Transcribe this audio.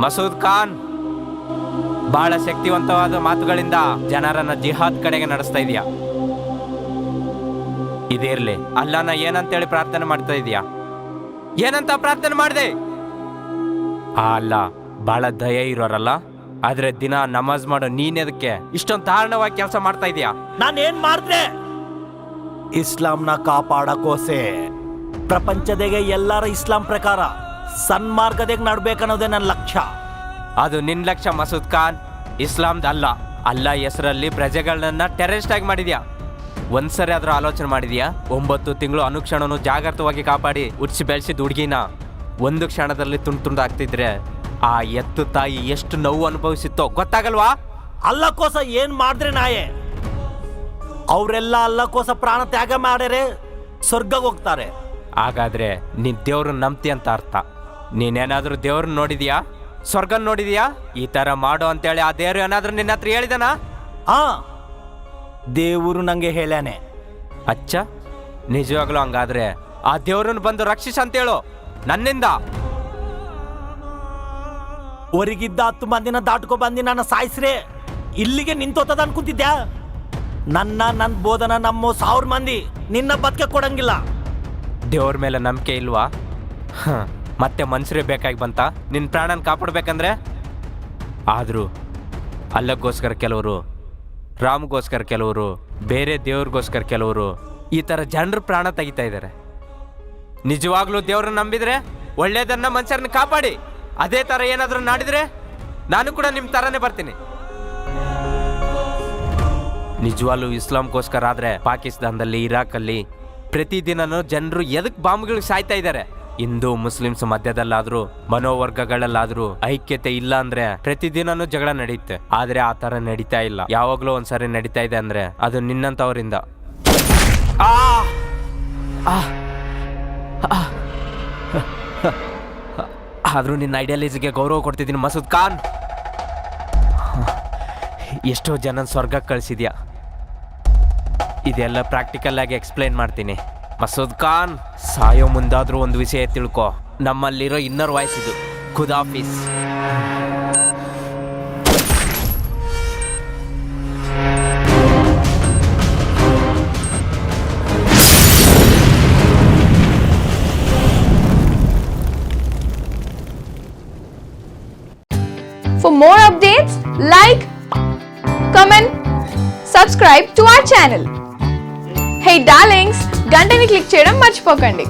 ಮಸೂದ್ ಖಾನ್ ಬಹಳ ಶಕ್ತಿವಂತವಾದ ಮಾತುಗಳಿಂದ ಜನರನ್ನ ಜಿಹಾದ್ ಕಡೆಗೆ ನಡೆಸ್ತಾ ಇದೀಯಾ. ಇದಿರ್ಲಿ, ಅಲ್ಲನ ಏನಂತೇಳಿ ಪ್ರಾರ್ಥನೆ ಮಾಡ್ತಾ ಇದೀಯಾ? ಏನಂತ ಪ್ರಾರ್ಥನೆ ಮಾಡಿದೆ? ಆ ಅಲ್ಲ ಬಹಳ ದಯ ಇರೋರಲ್ಲ, ಆದ್ರೆ ದಿನ ನಮಾಜ್ ಮಾಡೋ ನೀನೆದಕ್ಕೆ ಇಷ್ಟೊಂದು ಧಾರಣವಾಗಿ ಕೆಲಸ ಮಾಡ್ತಾ ಇದೀಯಾ? ನಾನೇನ್ ಮಾಡ್ದೆ? ಇಸ್ಲಾಂನ ಕಾಪಾಡಕೋಸೆ ಪ್ರಪಂಚದಾಗೆ ಎಲ್ಲಾರ ಇಸ್ಲಾಂ ಪ್ರಕಾರ ಸನ್ಮಾರ್ಗದಾಗ ನಡ್ಬೇಕನ್ನೋದೇ ನನ್ನ ಲಕ್ಷ್ಯ. ಅದು ನಿನ್ ಲಕ್ಷ್ಯ ಮಸೂದ್ ಖಾನ್, ಇಸ್ಲಾಂದ ಅಲ್ಲ. ಅಲ್ಲ ಹೆಸರಲ್ಲಿ ಪ್ರಜೆಗಳನ್ನ ಟೆರರಿಸ್ಟ್ ಆಗಿ ಮಾಡಿದ್ಯಾ. ಒಂದ್ಸರಿ ಆದ್ರೂ ಆಲೋಚನೆ ಮಾಡಿದ್ಯಾ? 9 ತಿಂಗಳು ಅನುಕ್ಷಣನು ಜಾಗೃತವಾಗಿ ಕಾಪಾಡಿ ಉಡ್ಸಿ ಬೆಳೆಸಿದ ಹುಡುಗಿನ ಒಂದು ಕ್ಷಣದಲ್ಲಿ ತುಂಡಾಗ್ತಿದ್ರೆ ಆ ಎತ್ತು ತಾಯಿ ಎಷ್ಟು ನೋವು ಅನುಭವಿಸಿತ್ತೋ ಗೊತ್ತಾಗಲ್ವಾ? ಅಲ್ಲಕ್ಕೋಸ ಏನ್ ಮಾಡಿದ್ರೆ ನಾಯೆ? ಅವರೆಲ್ಲ ಅಲ್ಲಕ್ಕೋಸ ಪ್ರಾಣ ತ್ಯಾಗ ಮಾಡ್ಯಾರೆ, ಸ್ವರ್ಗಕ್ಕೆ ಹೋಗ್ತಾರೆ. ಹಾಗಾದ್ರೆ ನೀನ್ ದೇವ್ರನ್ನ ನಂಬ್ತಿ ಅಂತ ಅರ್ಥ. ನೀನೇನಾದ್ರೂ ದೇವ್ರನ್ನ ನೋಡಿದ್ಯಾ? ಸ್ವರ್ಗನ್ ನೋಡಿದ್ಯಾ? ಈ ತರ ಮಾಡು ಅಂತೇಳಿ ಆ ದೇವ್ರು ಏನಾದ್ರೂ ನಿನ್ನ ಹತ್ರ ಹೇಳಿದನ? ಆ ದೇವರು ನಂಗೆ ಹೇಳ್ಯಾನೆ. ಅಚ್ಚ, ನಿಜವಾಗ್ಲೂ ಹಂಗಾದ್ರೆ ಆ ದೇವ್ರನ್ನ ಬಂದು ರಕ್ಷಿಸ ಅಂತೇಳು ನನ್ನಿಂದ. ಹೊರಗಿದ್ದ 10 ಮಂದಿನ ದಾಟ್ಕೊ ಬಂದಿ ನನ್ನ ಸಾಯಿಸ್ರೆ ಇಲ್ಲಿಗೆ ನಿಂತೋತದ ಅನ್ಕುಂತಿದ್ಯಾ? ನನ್ನ ಬೋಧನ ನಮ್ಮ 1000 ಮಂದಿ ನಿನ್ನ ಬದುಕೆ ಕೊಡಂಗಿಲ್ಲ. ದೇವ್ರ ಮೇಲೆ ನಂಬಿಕೆ ಇಲ್ವಾ? ಮತ್ತೆ ಮನುಷ್ಯರೇ ಬೇಕಾಗಿ ಬಂತ ನಿನ್ನ ಪ್ರಾಣನ ಕಾಪಾಡ್ಬೇಕಂದ್ರೆ? ಆದರೂ ಅಲ್ಲಕ್ಕೋಸ್ಕರ ಕೆಲವರು, ರಾಮ್ಗೋಸ್ಕರ ಕೆಲವರು, ಬೇರೆ ದೇವ್ರಿಗೋಸ್ಕರ ಕೆಲವರು ಈ ಥರ ಜನರ ಪ್ರಾಣ ತೆಗಿತಾ ಇದ್ದಾರೆ. ನಿಜವಾಗ್ಲೂ ದೇವ್ರನ್ನ ನಂಬಿದ್ರೆ ಒಳ್ಳೇದನ್ನ ಮನುಷ್ಯರನ್ನ ಕಾಪಾಡಿ. ಅದೇ ಥರ ಏನಾದರೂ ನಾಡಿದ್ರೆ ನಾನು ಕೂಡ ನಿಮ್ಮ ಥರನೇ ಬರ್ತೀನಿ. ನಿಜವಾಗ್ಲೂ ಇಸ್ಲಾಂಗೋಸ್ಕರ ಆದ್ರೆ ಪಾಕಿಸ್ತಾನದಲ್ಲಿ, ಇರಾಕಲ್ಲಿ ಪ್ರತಿದಿನನೂ ಜನರು ಎದಕ್ಕೆ ಬಾಂಬ್ಗಳಿಗೆ ಸಾಯ್ತಾ ಇದ್ದಾರೆ. ಹಿಂದೂ ಮುಸ್ಲಿಮ್ಸ್ ಮಧ್ಯದಲ್ಲಾದ್ರೂ ಮನೋವರ್ಗಗಳಲ್ಲಾದ್ರೂ ಐಕ್ಯತೆ ಇಲ್ಲ ಅಂದ್ರೆ ಪ್ರತಿದಿನನೂ ಜಗಳ ನಡೆಯುತ್ತೆ. ಆದ್ರೆ ಆ ತರ ನಡೀತಾ ಇಲ್ಲ. ಯಾವಾಗ್ಲೂ ಒಂದ್ಸರಿ ನಡೀತಾ ಇದೆ ಅಂದ್ರೆ ಅದು ನಿನ್ನಂತವರಿಂದ. ಆದ್ರೂ ನಿನ್ನ ಐಡಿಯಾಲಜಿಗೆ ಗೌರವ ಕೊಡ್ತಿದ್ದೀನಿ ಮಸೂದ್ ಖಾನ್. ಎಷ್ಟೋ ಜನ ಸ್ವರ್ಗಕ್ಕೆ ಕಳಿಸಿದ್ಯಾ. ಇದೆಲ್ಲ ಪ್ರಾಕ್ಟಿಕಲ್ ಆಗಿ ಎಕ್ಸ್ಪ್ಲೈನ್ ಮಾಡ್ತೀನಿ ಮಸೂದ್ ಖಾನ್. ಸಾಯೋ ಮುಂದಾದ್ರೂ ಒಂದು ವಿಷಯ ತಿಳ್ಕೊ, ನಮ್ಮಲ್ಲಿರೋ ಇನ್ನರ್ ವಾಯ್ಸ್ ಇದು, ಖುದಾಫೀಸ್. For more updates, like, comment, subscribe to our channel. Hey darlings, గంటని click చేయడం మర్చిపోకండి.